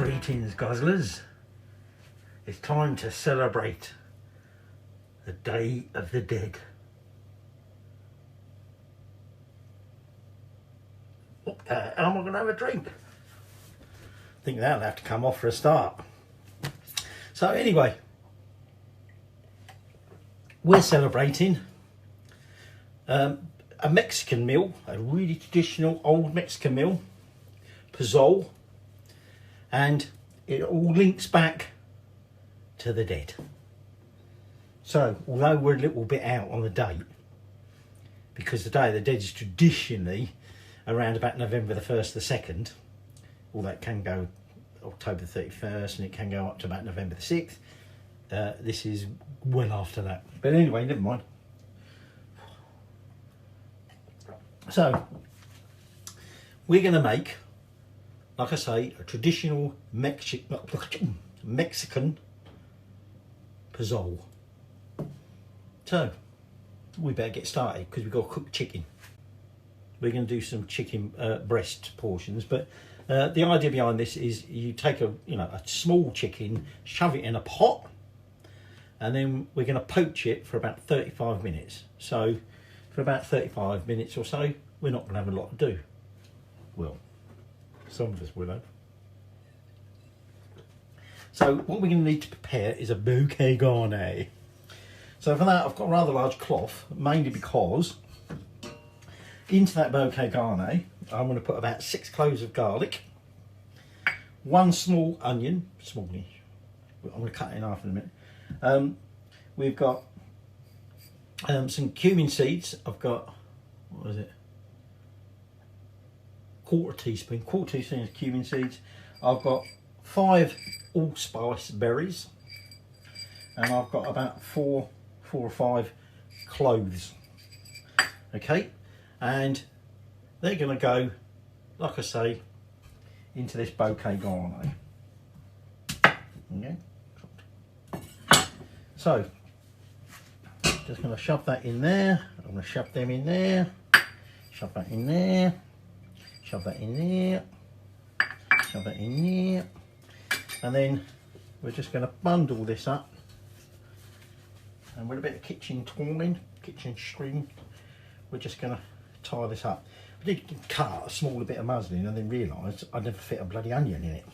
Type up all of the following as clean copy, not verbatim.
Greetings, Guzzlers. It's time to celebrate the Day of the Dead. Am I going to have a drink? I think that'll have to come off for a start. So anyway, we're celebrating a Mexican meal, a really traditional old Mexican meal, Pozole, and it all links back to the dead. So although we're a little bit out on the date, because the Day of the Dead is traditionally around about November the 1st, the 2nd, although it can go October the 31st and it can go up to about November the 6th. This is well after that. But anyway, never mind. So, we're going to make, like I say, a traditional Mexican Pozole. So, we better get started because we've got to cook chicken. We're going to do some chicken breast portions, but the idea behind this is you take a small chicken, shove it in a pot, and then we're going to poach it for about 35 minutes. So for about 35 minutes or so, we're not going to have a lot to do. Well, some of us will have. So what we're going to need to prepare is a bouquet garni. So for that, I've got a rather large cloth, mainly because into that bouquet garni, I'm going to put about 6 cloves of garlic, 1 small onion, smallish. I'm going to cut it in half in a minute. We've got some cumin seeds. I've got, what is it? Quarter teaspoon of cumin seeds. I've got 5 allspice berries, and I've got about 4 or 5 cloves. Okay. And they're going to go, like I say, into this bouquet garni. Okay. So, just going to shove that in there. I'm going to shove them in there. Shove that in there. Shove that in there. Shove that in there. And then we're just going to bundle this up. And with a bit of kitchen twine, kitchen string, we're just going to tie this up. I did cut a smaller bit of muslin and then realised I'd never fit a bloody onion in it.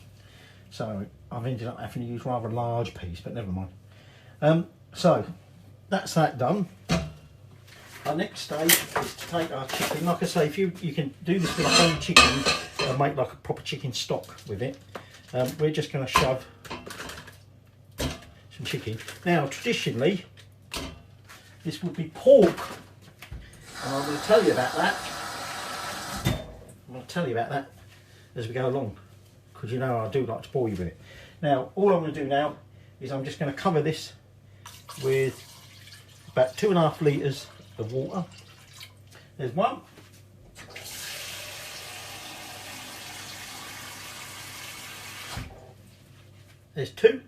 So I've ended up having to use a rather large piece, but never mind. So that's that done. Our next stage is to take our chicken. Like I say, if you can do this with a whole chicken and make like a proper chicken stock with it. We're just going to shove some chicken. Now traditionally this would be pork. And I'm going to tell you about that. I'm going to tell you about that as we go along, because you know I do like to bore you with it. Now, all I'm going to do now is I'm just going to cover this with about 2.5 litres of water. There's 1. There's 2.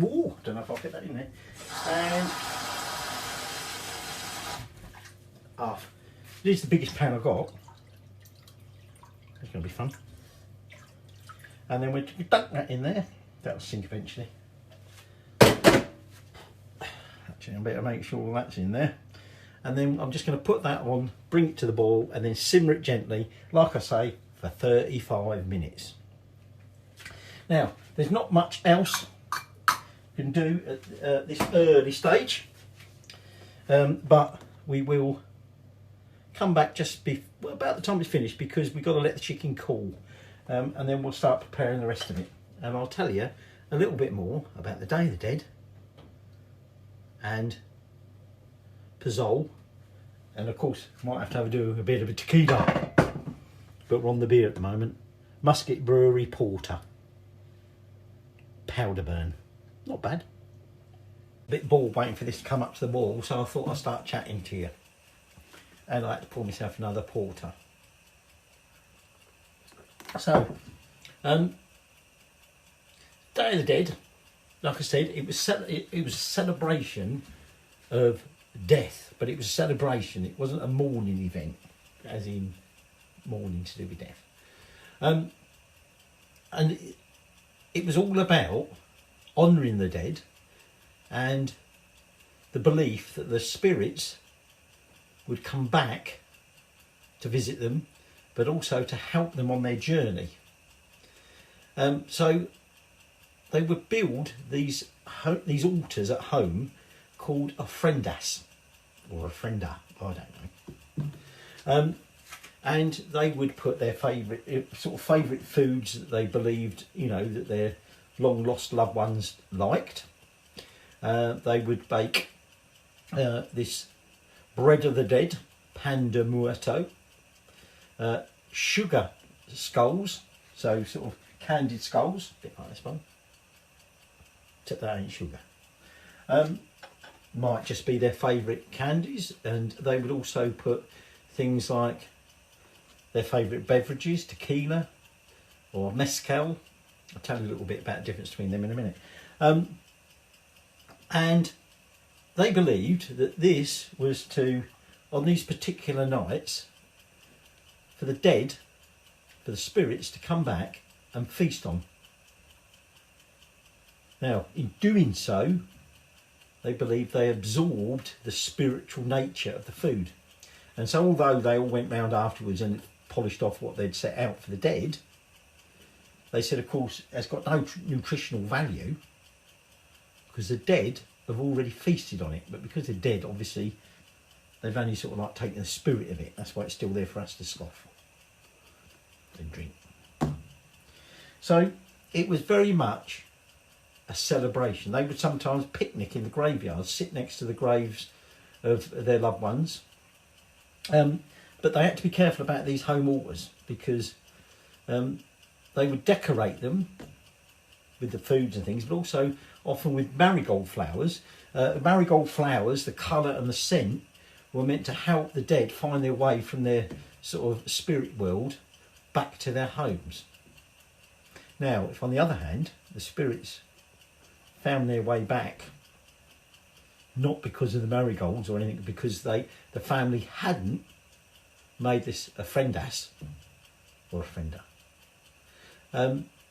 Ooh, don't know if I'll fit that in there. And half. This is the biggest pan I've got. It's going to be fun. And then we dunk that in there. That'll sink eventually. Actually, I better make sure all that's in there. And then I'm just going to put that on, bring it to the boil, and then simmer it gently, like I say, for 35 minutes. Now, there's not much else you can do at this early stage, but we will come back just about the time it's finished, because we've got to let the chicken cool, and then we'll start preparing the rest of it. And I'll tell you a little bit more about the Day of the Dead and Pozole, and of course might have to do a bit of a tequila, but we're on the beer at the moment. Musket Brewery Porter, powder burn, not bad. A bit bored waiting for this to come up to the boil, so I thought I'd start chatting to you. And I had to pour myself another porter. So, Day of the Dead, like I said, it was a celebration of death, but it was a celebration. It wasn't a mourning event, as in mourning to do with death. And it was all about honouring the dead and the belief that the spirits would come back to visit them, but also to help them on their journey. So they would build these altars at home called ofrendas, or ofrenda, I don't know. And they would put their favourite foods that they believed, that their long lost loved ones liked. They would bake this bread of the dead, pan de muerto, sugar skulls, so sort of candied skulls, a bit like this one, except that ain't sugar. Might just be their favourite candies, and they would also put things like their favourite beverages, tequila or mezcal. I'll tell you a little bit about the difference between them in a minute. And they believed that this was to, on these particular nights, for the dead, for the spirits to come back and feast on. Now, in doing so, they believed they absorbed the spiritual nature of the food. And so although they all went round afterwards and polished off what they'd set out for the dead, they said, of course, it's got no nutritional value because the dead have already feasted on it. But because they're dead, obviously, they've only sort of like taken the spirit of it. That's why it's still there for us to scoff and drink. So it was very much a celebration. They would sometimes picnic in the graveyards, sit next to the graves of their loved ones. But they had to be careful about these home altars because they would decorate them with the foods and things, but also often with marigold flowers. Marigold flowers, the colour and the scent, were meant to help the dead find their way from their sort of spirit world back to their homes. Now, if on the other hand, the spirits found their way back, not because of the marigolds or anything, because the family hadn't made this ofrendas or ofrenda.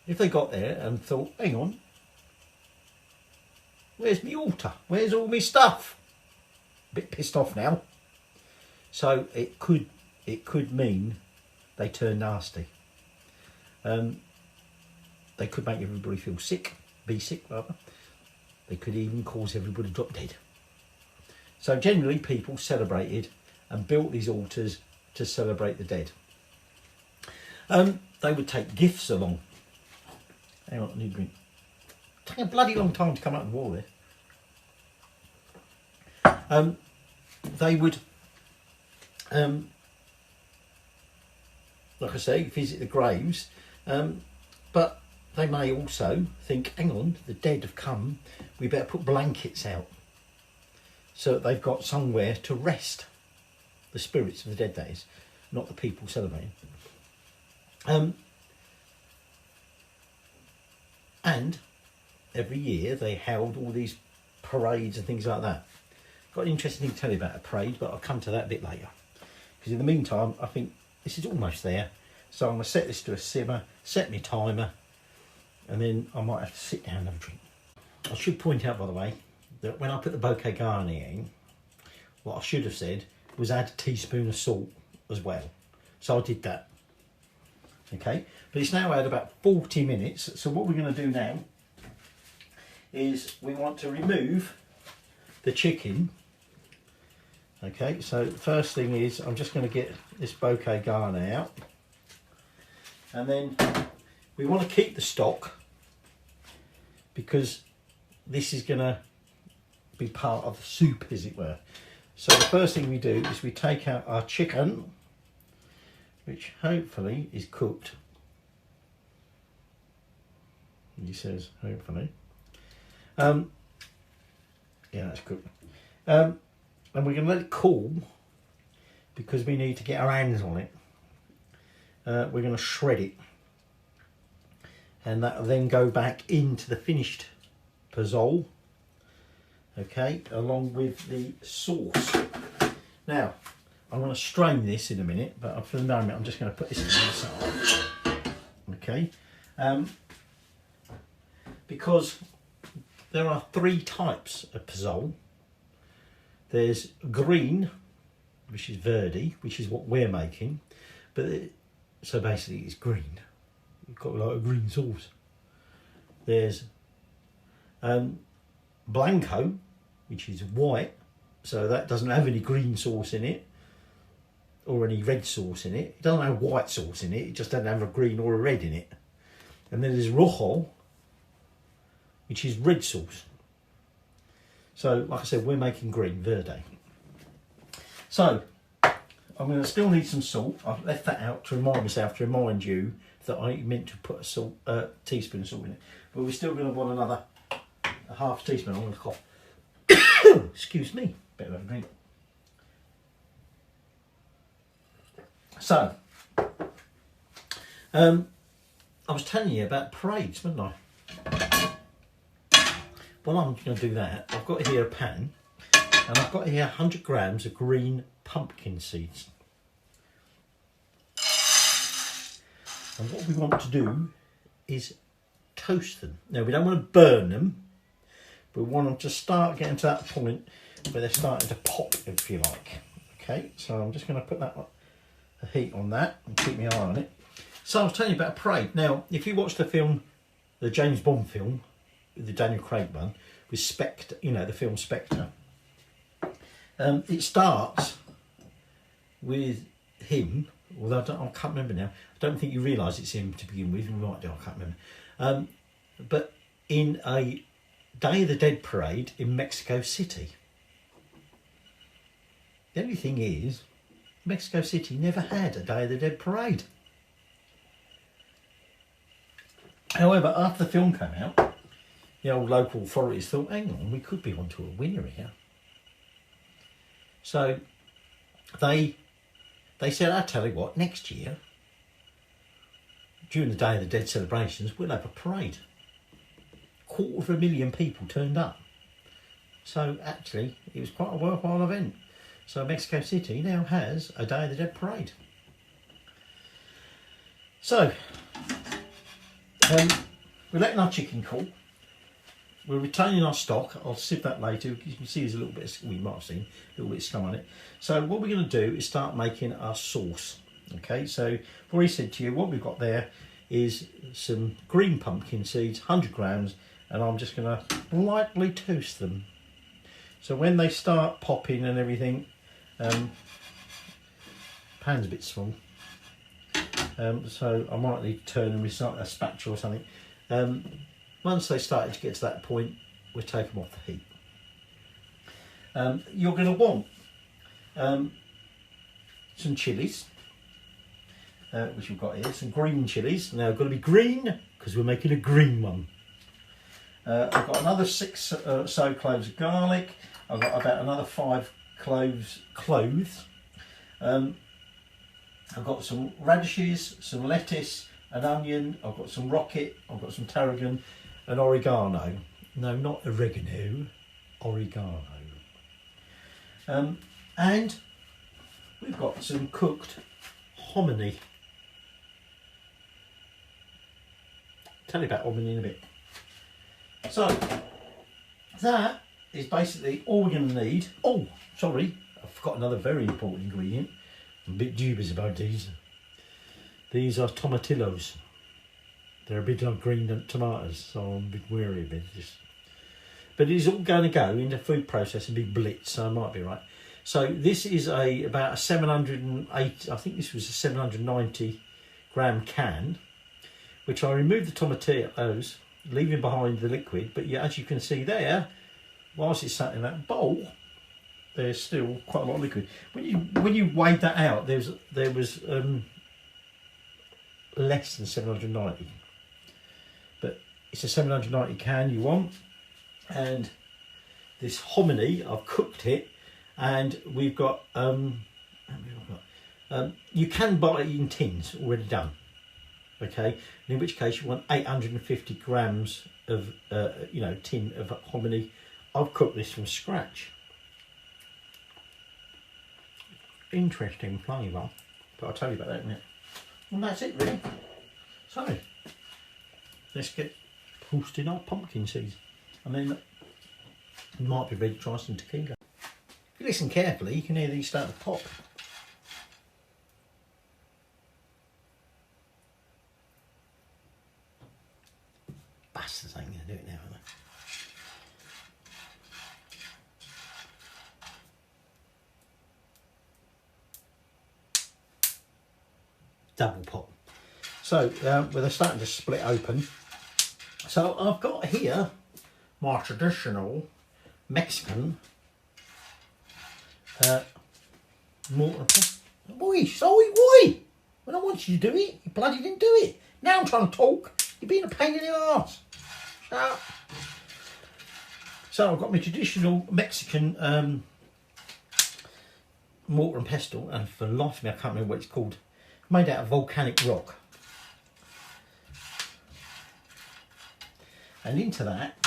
If they got there and thought, hang on, where's my altar? Where's all my stuff? A bit pissed off now. So it could mean they turn nasty. They could make everybody feel sick, be sick rather. They could even cause everybody to drop dead. So generally people celebrated and built these altars to celebrate the dead. They would take gifts along. Hang on, I need a drink. Take a bloody long time to come out of the wall there. They would, like I say, visit the graves, but they may also think, hang on, the dead have come, we better put blankets out so that they've got somewhere to rest. The spirits of the dead, that is, not the people celebrating. And every year they held all these parades and things like that. Got an interesting thing to tell you about a parade, but I'll come to that a bit later. Because in the meantime, I think this is almost there. So I'm going to set this to a simmer, set my timer, and then I might have to sit down and have a drink. I should point out, by the way, that when I put the bouquet garni in, what I should have said was add a teaspoon of salt as well. So I did that. Okay, but it's now had about 40 minutes. So what we're going to do now is we want to remove the chicken. Okay, so the first thing is I'm just going to get this bouquet garni out. And then we want to keep the stock because this is going to be part of the soup, as it were. So the first thing we do is we take out our chicken, which hopefully is cooked. He says hopefully. Yeah, that's cooked. And we're going to let it cool because we need to get our hands on it. We're going to shred it, and that will then go back into the finished pozole. Okay, along with the sauce. Now, I'm going to strain this in a minute, but for the moment I'm just going to put this in the side. okay? Because there are 3 types of pozole. There's green, which is verde, which is what we're making, so basically it's green. You've got like a green sauce. There's blanco, which is white, so that doesn't have any green sauce in it or any red sauce in it. It doesn't have white sauce in it, it just doesn't have a green or a red in it. And then there's rojo, which is red sauce. So like I said, we're making green, verde. So I'm going to still need some salt. I've left that out to remind myself, to remind you that I meant to put a teaspoon of salt in it. But we're still going to want another half teaspoon. I'm going to cough. Excuse me, better have a drink. So, I was telling you about parades, wasn't I? Well, I'm going to do that. I've got here a pan, and I've got here 100 grams of green pumpkin seeds. And what we want to do is toast them. Now, we don't want to burn them, but we want them to start getting to that point where they're starting to pop, if you like. Okay, so I'm just going to put that the heat on that and keep my eye on it. So I was telling you about a parade. Now, if you watch the film, the James Bond film, the Daniel Craig one, with Spectre, you know, the film Spectre, it starts with him, although I can't remember now. I don't think you realise it's him to begin with. You might do, I can't remember. But in a Day of the Dead parade in Mexico City. The only thing is, Mexico City never had a Day of the Dead parade. However, after the film came out, the old local authorities thought, hang on, we could be onto a winner here. So they said, I'll tell you what, next year, during the Day of the Dead celebrations, we'll have a parade. 250,000 people turned up. So actually, it was quite a worthwhile event. So Mexico City now has a Day of the Dead parade. So, we're letting our chicken cool. We're retaining our stock. I'll sieve that later. You can see there's a little bit, we might have seen a little bit of scum on it. So what we're going to do is start making our sauce. Okay, so I've already said to you, what we've got there is some green pumpkin seeds, 100 grams, and I'm just going to lightly toast them. So when they start popping and everything, pan's a bit small, so I might need to turn them with a spatula or something. Once they started to get to that point, we'll take them off the heat. You're going to want some chilies, which we've got here, some green chilies. Now, got to be green because we're making a green one. I've got another 6 or so cloves of garlic. I've got about another 5 cloves. I've got some radishes, some lettuce, an onion. I've got some rocket. I've got some tarragon and oregano. No, not oregano, oregano. And we've got some cooked hominy. Tell you about hominy in a bit. So that is basically all we're going to need. Oh, sorry, I forgot another very important ingredient. I'm a bit dubious about these. These are tomatillos. They're a bit like green tomatoes, so I'm a bit wary of it. But it's all going to go into food process and be blitzed, so I might be right. So this is about a 780, I think this was a 790 gram can, which I removed the tomatillos, leaving behind the liquid. But yeah, as you can see there, whilst it's sat in that bowl, there's still quite a lot of liquid. When you weighed that out, there was less than 790. But it's a 790 can you want, and this hominy, I've cooked it, and we've got you can buy it in tins already done. Okay, in which case you want 850 grams of tin of hominy. I've cooked this from scratch. Interesting flavour, but I'll tell you about that in a minute. And that's it really. So let's get toasting our pumpkin seeds, and then you might be ready to try some tequila. If you listen carefully, you can hear these start to pop. Bastards ain't going to do it now, are they? Double pop. So well, they're starting to split open. So I've got here my traditional Mexican mortar. Boy, sorry, boy. When I wanted you to do it, you bloody didn't do it. Now I'm trying to talk. You're being a pain in the arse. Shut up. So I've got my traditional Mexican mortar and pestle, and for the life of me I can't remember what it's called. Made out of volcanic rock. And into that,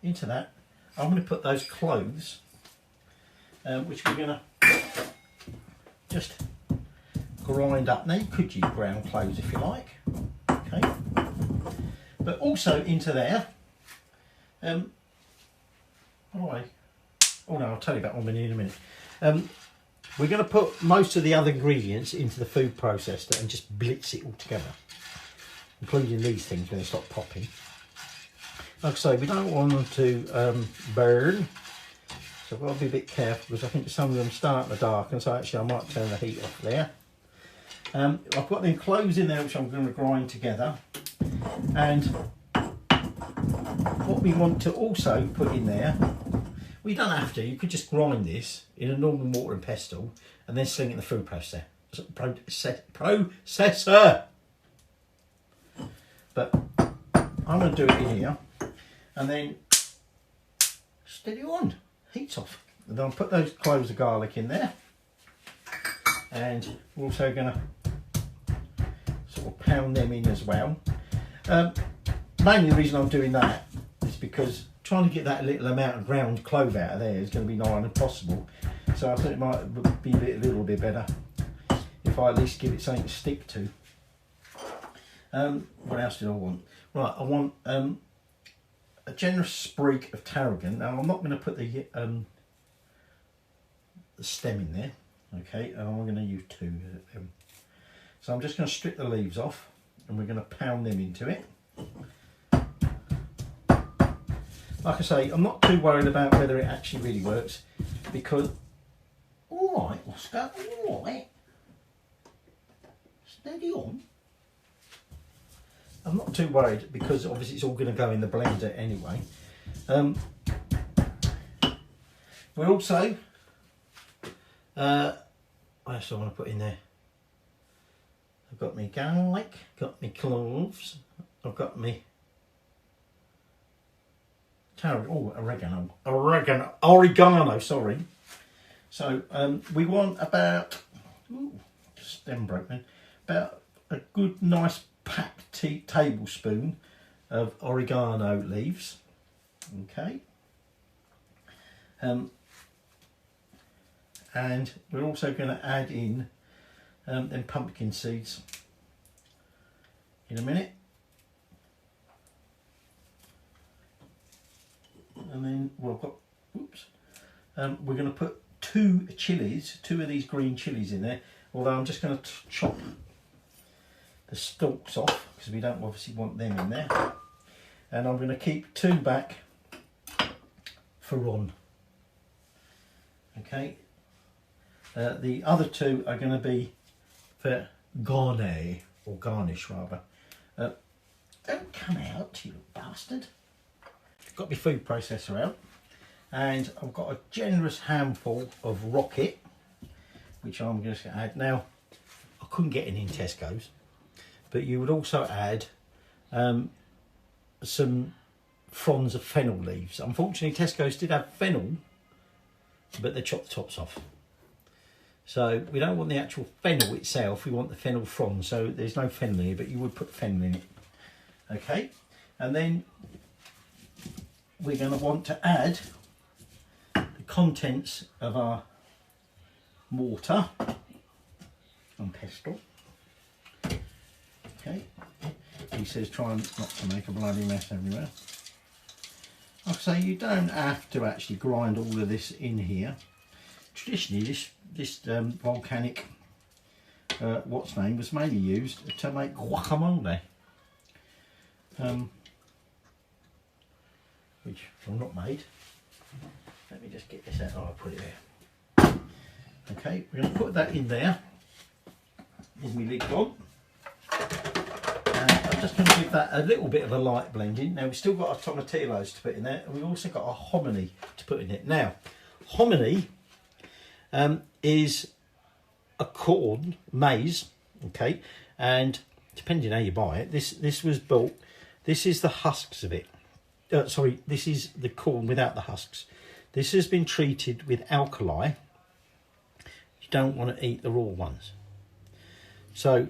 into that, I'm going to put those cloves, which we're going to just grind up. Now you could use ground cloves if you like, okay. But also into there, oh no, I'll tell you about one in a minute. We're going to put most of the other ingredients into the food processor and just blitz it all together, including these things when they stop popping. Like I say, we don't want them to burn, so I've got to be a bit careful because I think some of them start to darken, so actually I might turn the heat off there. I've got the cloves in there which I'm going to grind together, and what we want to also put in there, well, you don't have to, you could just grind this in a normal mortar and pestle and then sling it in the food processor. But I'm going to do it in here and then steady on, heat's off. And then I'll put those cloves of garlic in there, and we're also going to sort of pound them in as well. Mainly the reason I'm doing that is because trying to get that little amount of ground clove out of there is going to be nigh on impossible. So I think it might be a little bit better if I at least give it something to stick to. What else did I want? Right, I want a generous sprig of tarragon. Now I'm not going to put the stem in there, okay, and I'm going to use two of them. So I'm just going to strip the leaves off and we're going to pound them into it. Like I say, I'm not too worried about whether it actually really works because, alright Oscar, alright, steady on. I'm not too worried because obviously it's all going to go in the blender anyway. We also, what else do I want to put in there? I've got my garlic, got my cloves, I've got my oregano, sorry. So we want about, stem broke then, about a good nice packed tablespoon of oregano leaves, okay. And we're also going to add in them pumpkin seeds in a minute. And then, well, I've got, oops, we're going to put two of these green chilies in there, although I'm just going to chop the stalks off because we don't obviously want them in there. And I'm going to keep two back for Ron. Okay. The other two are going to be for Gourmet, or garnish rather. Don't come out, you bastard. Got my food processor out, and I've got a generous handful of rocket, which I'm just going to add. Now, I couldn't get any in Tesco's, but you would also add some fronds of fennel leaves. Unfortunately, Tesco's did have fennel, but they chopped the tops off. So we don't want the actual fennel itself, we want the fennel fronds. So there's no fennel here, but you would put fennel in it. Okay, and then we're going to want to add the contents of our mortar and pestle. Okay, he says try not to make a bloody mess everywhere. Like I say, you don't have to actually grind all of this in here. Traditionally, this volcanic what's name was mainly used to make guacamole, which I've not made. Let me just get this out. Oh, I'll put it there. Okay, we're going to put that in there with my lid on. And I'm just going to give that a little bit of a light blending. Now we've still got our tomatillos to put in there, and we've also got our hominy to put in it. Now, hominy is a corn, maize, okay, and depending how you buy it, this was built, this is the husks of it. Sorry, this is the corn without the husks. This has been treated with alkali. You don't want to eat the raw ones. So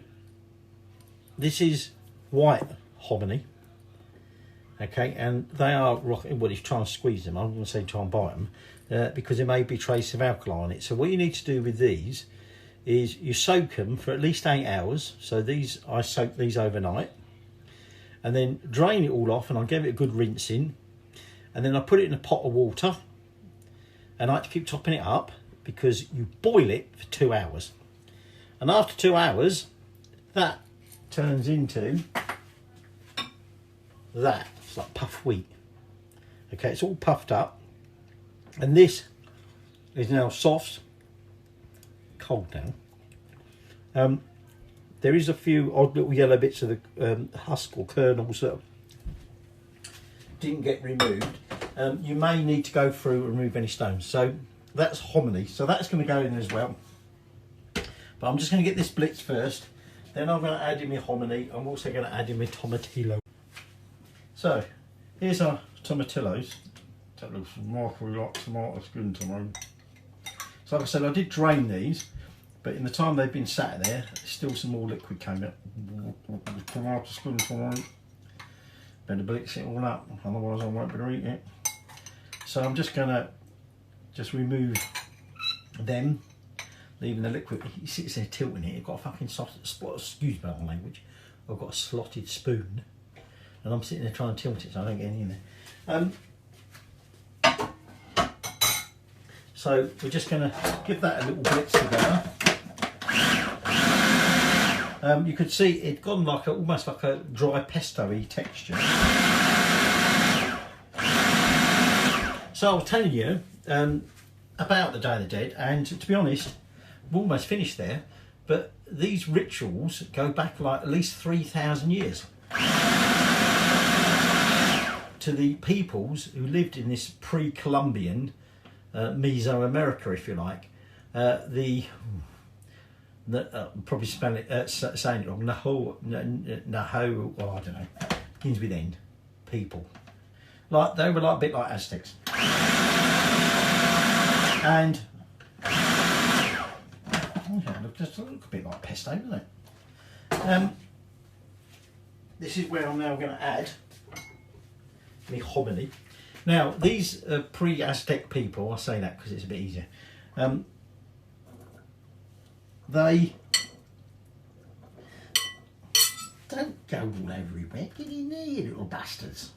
this is white hominy, okay, and they are rocking. Well, if you try and squeeze them, I'm going to say try and bite them because there may be trace of alkali on it. So what you need to do with these is you soak them for at least 8 hours. So these, I soak these overnight, and then drain it all off, and I give it a good rinsing, and then I put it in a pot of water, and I like to keep topping it up because you boil it for 2 hours, and after 2 hours that turns into that. It's like puff wheat. Okay, it's all puffed up, and this is now soft, cold now. There is a few odd little yellow bits of the husk or kernels that didn't get removed. You may need to go through and remove any stones. So that's hominy. So that's going to go in as well. But I'm just going to get this blitzed first. Then I'm going to add in my hominy. I'm also going to add in my tomatillo. So here's our tomatillos. That looks remarkably like tomato skin tomato. So like I said, I did drain these, but in the time they've been sat there, still some more liquid came out. Tomato skin tomato. Better blitz it all up, otherwise I won't be able to eat it. So I'm just going to remove them, leaving the liquid. He sits there tilting it. You've got a fucking excuse my language. I've got a slotted spoon, and I'm sitting there trying to tilt it so I don't get any in there. So we're just going to give that a little blitz together. You could see it gone like almost like a dry pesto-y texture. So I was telling you about the Day of the Dead, and to be honest, we're almost finished there, but these rituals go back like at least 3,000 years to the peoples who lived in this pre-Columbian Mesoamerica, if you like. Probably saying it wrong. Naho, well, I don't know. Begins with N. People. Like they were like a bit like Aztecs. And just look a bit like pesto, doesn't it? This is where I'm now going to add my hominy. Now these pre-Aztec people, I say that because it's a bit easier. They don't go all everywhere. Get in there, you little bastards.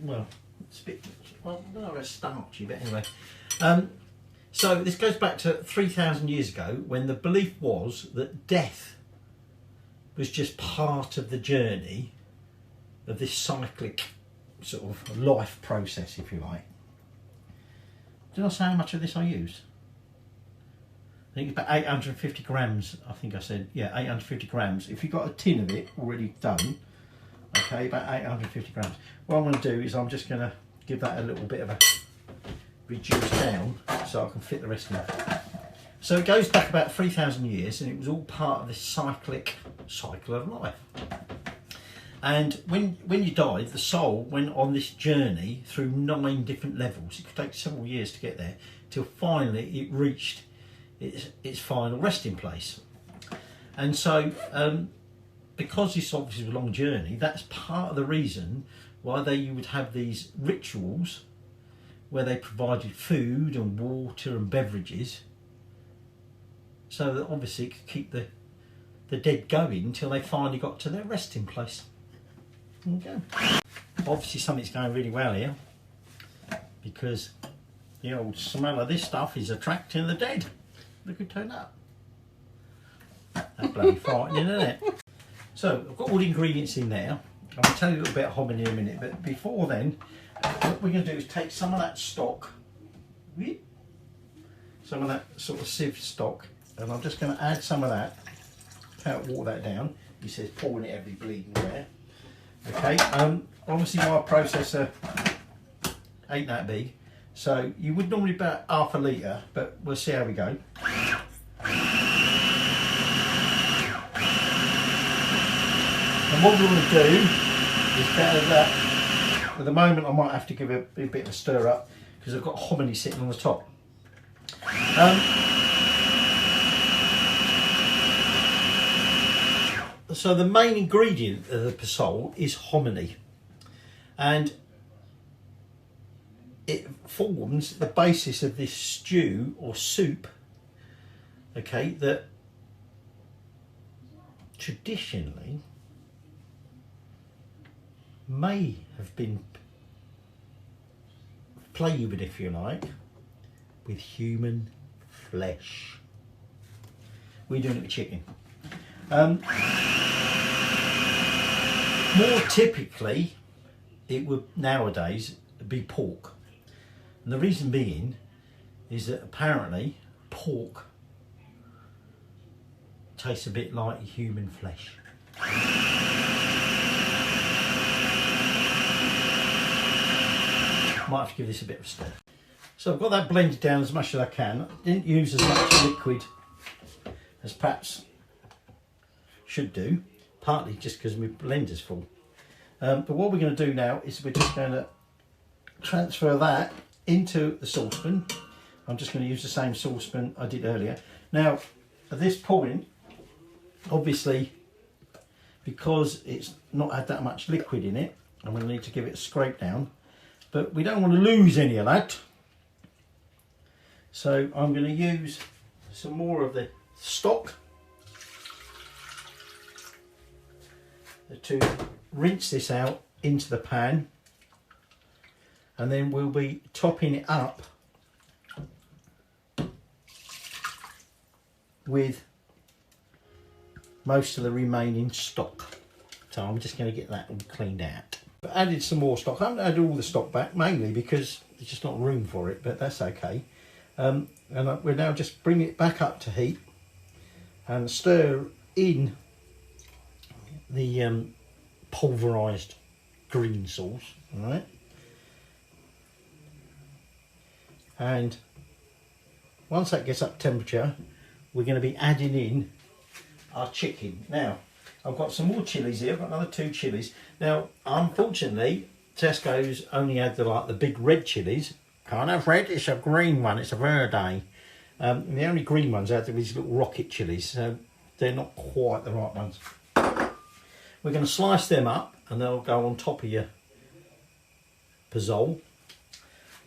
Well, it's a bit, well, I don't know, it's starchy, but anyway. So this goes back to 3,000 years ago, when the belief was that death was just part of the journey of this cyclic sort of life process, if you like. Did I say how much of this I used? I think it's about 850 grams, I think I said, yeah, 850 grams. If you've got a tin of it already done, okay, about 850 grams. What I'm going to do is I'm just going to give that a little bit of a reduce down so I can fit the rest in. So it goes back about 3,000 years, and it was all part of this cycle of life. And when you died, the soul went on this journey through 9 different levels. It could take several years to get there, till finally it reached its final resting place. And so because this obviously was a long journey, that's part of the reason why you would have these rituals where they provided food and water and beverages, so that obviously it could keep the the dead going until they finally got to their resting place. There you go. Obviously something's going really well here, because the old smell of this stuff is attracting the dead. Look who turned up. That's bloody frightening, isn't it? So I've got all the ingredients in there. I'm going to tell you a little bit of hominy in a minute, but before then, what we're going to do is take some of that stock, some of that sort of sieve stock, and I'm just going to add some of that. Water that down. He says pouring it every bleeding where. Okay. Obviously my processor ain't that big, so you would normally about half a litre, but we'll see how we go. And what we want to do is better that. At the moment I might have to give it a bit of a stir up because I've got hominy sitting on the top. So the main ingredient of the pozole is hominy, and it forms the basis of this stew or soup, okay, that traditionally may have been flavoured, if you like, with human flesh. We're doing it with chicken. More typically, it would nowadays be pork. And the reason being is that apparently pork tastes a bit like human flesh. Might have to give this a bit of a stir. So I've got that blended down as much as I can. Didn't use as much liquid as perhaps should do, partly just because my blender's full. But what we're going to do now is we're just going to transfer that into the saucepan. I'm just going to use the same saucepan I did earlier. Now, at this point, obviously, because it's not had that much liquid in it, I'm going to need to give it a scrape down. But we don't want to lose any of that. So I'm going to use some more of the stock to rinse this out into the pan, and then we'll be topping it up with most of the remaining stock. So I'm just going to get that all cleaned out. But added some more stock. I haven't added all the stock back, mainly because there's just not room for it, but that's okay. And we'll now just bring it back up to heat and stir in the pulverised green sauce, all right? And once that gets up temperature, we're going to be adding in our chicken. Now, I've got some more chilies here. I've got another 2 chilies. Now, unfortunately, Tesco's only had the big red chilies. Can't have red, it's a green one, it's a verde. The only green ones are these little rocket chilies, so they're not quite the right ones. We're going to slice them up and they'll go on top of your pozole.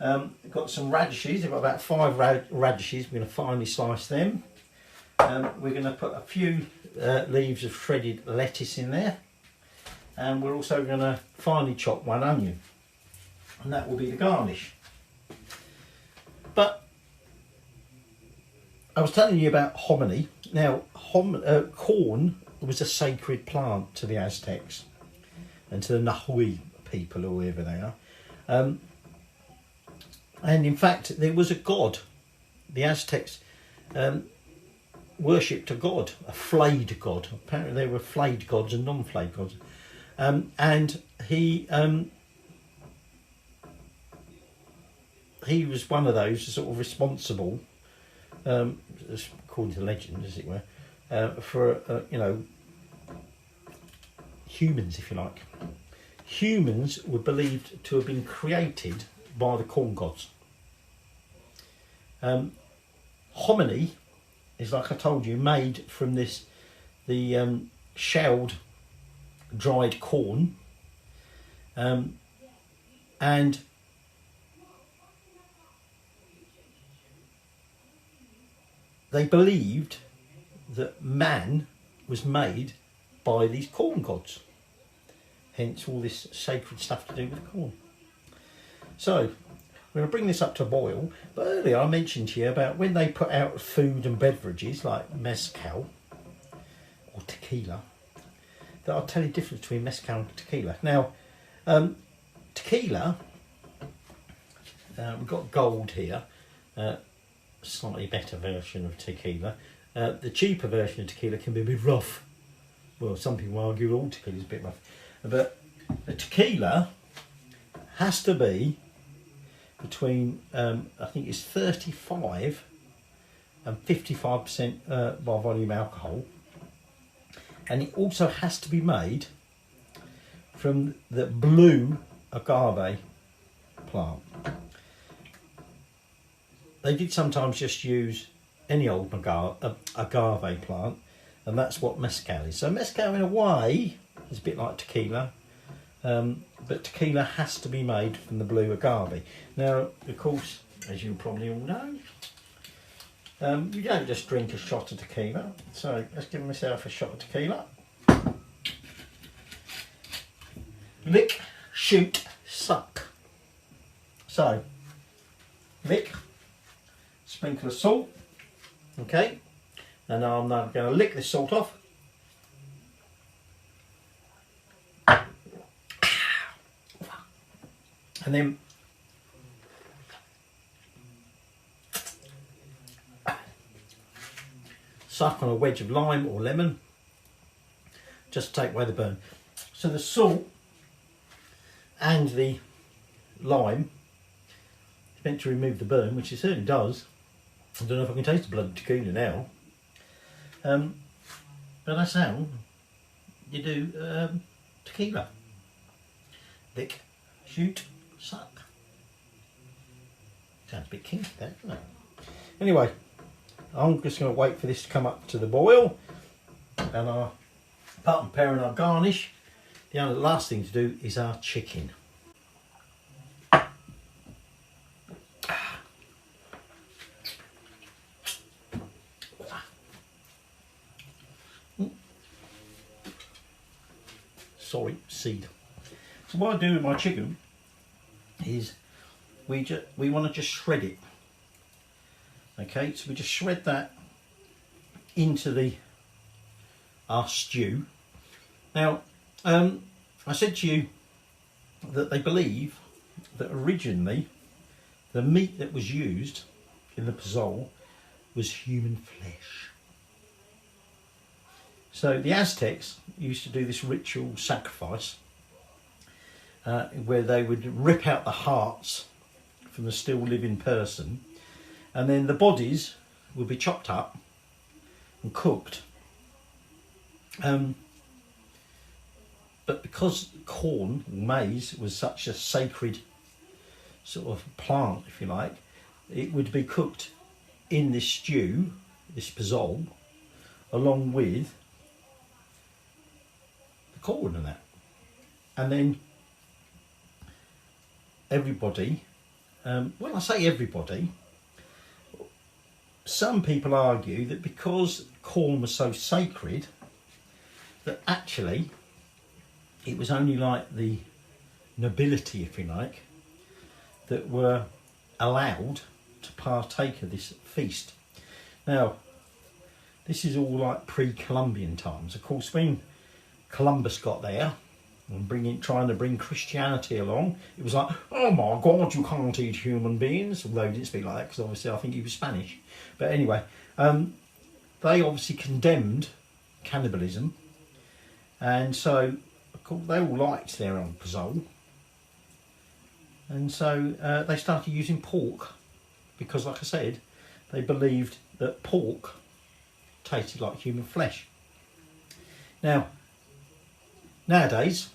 We've got some radishes. I've got about 5 radishes. We're going to finely slice them. We're going to put a few leaves of shredded lettuce in there, and we're also going to finely chop 1 onion, and that will be the garnish. But I was telling you about hominy. Now, corn was a sacred plant to the Aztecs and to the Nahui people, or whoever they are. And in fact, there was a god. The Aztecs worshipped a god, a flayed god. Apparently there were flayed gods and non-flayed gods. And he was one of those sort of responsible, according to legend, as it were, for, humans, if you like. Humans were believed to have been created by the corn gods. Hominy is, like I told you, made from the shelled dried corn, and they believed that man was made by these corn gods. Hence all this sacred stuff to do with corn. So, I'm going to bring this up to a boil. But earlier I mentioned to you about when they put out food and beverages like mezcal or tequila, that I'll tell you the difference between mezcal and tequila. Now, tequila, we've got gold here, slightly better version of tequila. The cheaper version of tequila can be a bit rough. Well, some people argue all tequila is a bit rough. But the tequila has to be between, I think it's 35 and 55% by volume alcohol. And it also has to be made from the blue agave plant. They did sometimes just use any old agave plant, and that's what mezcal is. So mezcal in a way is a bit like tequila, but tequila has to be made from the blue agave. Now, of course, as you probably all know, you don't just drink a shot of tequila. So let's give myself a shot of tequila. Lick, shoot, suck. So, lick, sprinkle of salt, okay, and now I'm now going to lick this salt off. And then suck on a wedge of lime or lemon, just to take away the burn. So the salt and the lime is meant to remove the burn, which it certainly does. I don't know if I can taste the blood tequila now. But that's how you do tequila. Lick, shoot, suck. Sounds a bit kinky, that, doesn't it? Anyway, I'm just going to wait for this to come up to the boil, and apart from preparing our garnish, the only last thing to do is our chicken. Sorry, seed. So what I do with my chicken is we want to just shred it. Okay, so we just shred that into our stew. Now, I said to you that they believe that originally the meat that was used in the pozole was human flesh. So the Aztecs used to do this ritual sacrifice where they would rip out the hearts from the still living person, and then the bodies would be chopped up and cooked. But because corn, maize, was such a sacred sort of plant, if you like, it would be cooked in this stew, this pozole, along with the corn and that. And then everybody, when I say everybody, some people argue that because corn was so sacred, that actually it was only like the nobility, if you like, that were allowed to partake of this feast. Now, this is all like pre-Columbian times. Of course, when Columbus got there and trying to bring Christianity along, it was like, oh my God, you can't eat human beings. Although he didn't speak like that, because obviously I think he was Spanish. But anyway, they obviously condemned cannibalism, and so of course they all liked their own pozole, and so they started using pork, because like I said, they believed that pork tasted like human flesh. Now, nowadays,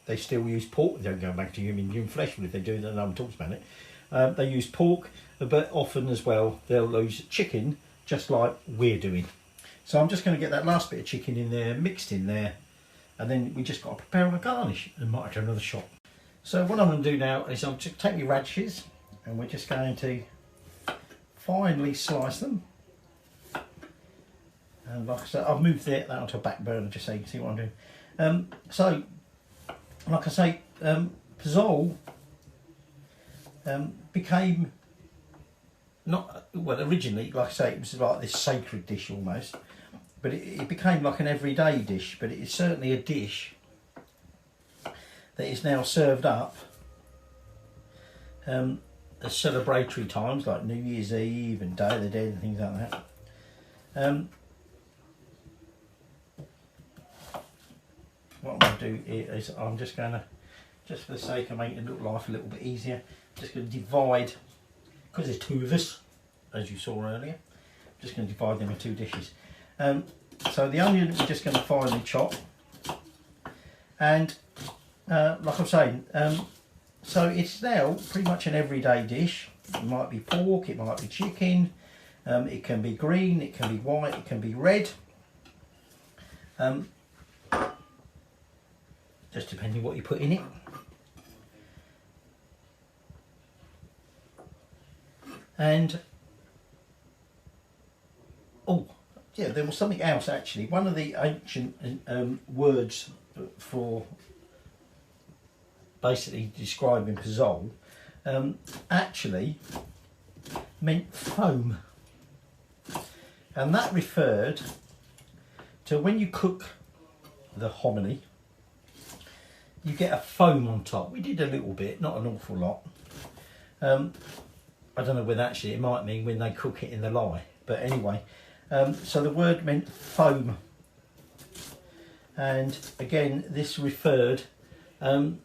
they still use pork. They don't go back to human flesh, but if they do, then no one talks about it. They use pork, but often as well, they'll use chicken, just like we're doing. So I'm just going to get that last bit of chicken in there, mixed in there, and then we just got to prepare our garnish and might do another shot. So what I'm going to do now is I'm just take my radishes, and we're just going to finely slice them. And like I said, I've moved that onto a back burner just so you can see what I'm doing. So, like I say, pozole became not, well, originally, like I say, it was like this sacred dish almost, but it became like an everyday dish. But it is certainly a dish that is now served up at celebratory times like New Year's Eve and Day of the Dead and things like that. What I'm going to do is I'm just going to, just for the sake of making life a little bit easier, just going to divide, because there's two of us, as you saw earlier, I'm just going to divide them in two dishes. So the onion we're just going to finely chop, and like I'm saying, so it's now pretty much an everyday dish. It might be pork, it might be chicken, it can be green, it can be white, it can be red. Just depending what you put in it. And oh yeah, there was something else actually. One of the ancient words for basically describing pozole actually meant foam, and that referred to when you cook the hominy, you get a foam on top. We did a little bit, not an awful lot. I don't know whether actually it might mean when they cook it in the lye, but anyway, so the word meant foam, and again this referred to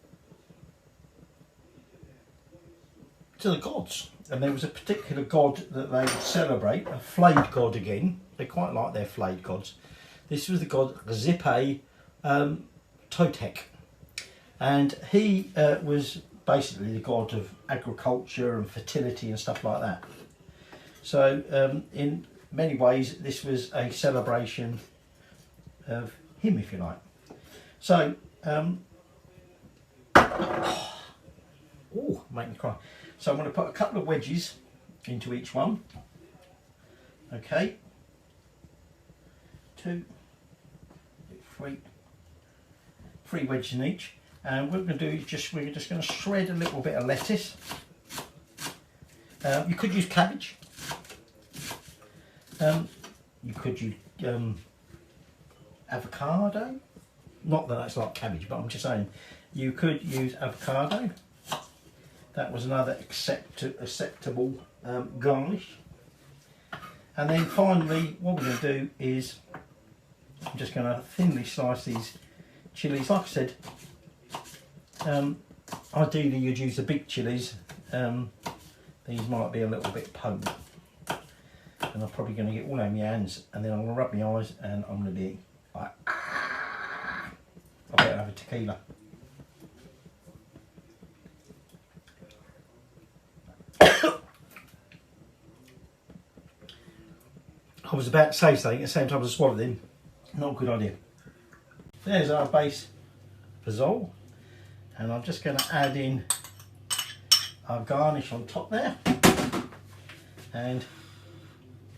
the gods, and there was a particular god that they would celebrate, a flayed god again. They quite like their flayed gods. This was the god Zippe Totec, and he was basically the god of agriculture and fertility and stuff like that. So in many ways this was a celebration of him, if you like. So oh, make me cry. So I'm going to put a couple of wedges into each one. Okay, 2, 3 wedges in each. And what we're going to do is we're just going to shred a little bit of lettuce. You could use cabbage. You could use avocado. Not that that's like cabbage, but I'm just saying you could use avocado. That was another acceptable garnish. And then finally, what we're going to do is I'm just going to thinly slice these chilies. Like I said, ideally you'd use the big chilies. These might be a little bit potent, and I'm probably going to get all over my hands, and then I'm going to rub my eyes, and I'm going to be like, I better have a tequila. I was about to say something at the same time as I swallowed in. Not a good idea. There's our base pozole, and I'm just going to add in our garnish on top there. And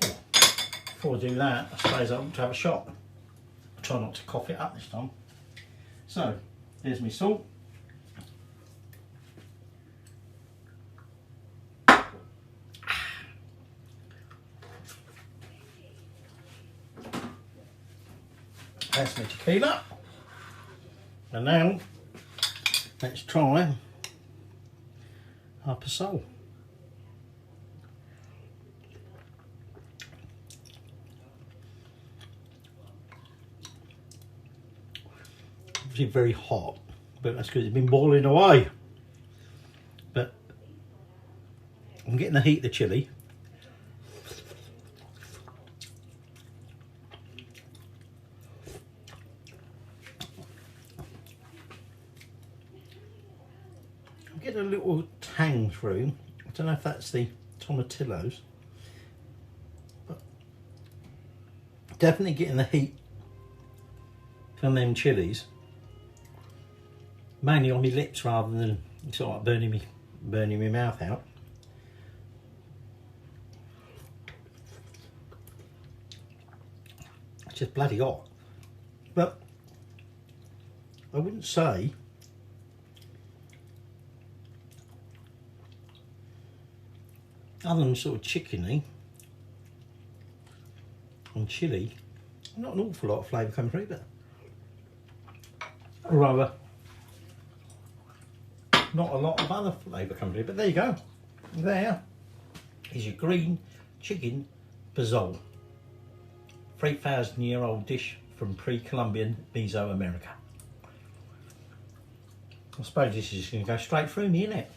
before I do that, I suppose I want to have a shot. I'll try not to cough it up this time. So there's my salt. That's my tequila. And now let's try our pozole. Obviously very hot, but that's because it's been boiling away. But I'm getting the heat of the chilli. Get a little tang through. I don't know if that's the tomatillos, but definitely getting the heat from them chilies, mainly on my lips rather than sort of burning my mouth out. It's just bloody hot. But I wouldn't say other than sort of chickeny and chilli, not an awful lot of flavour coming through, but rather not a lot of other flavour coming through. But there you go. There is your green chicken pozole. 3,000-year-old dish from pre-Columbian Mesoamerica. I suppose this is just going to go straight through me, isn't it?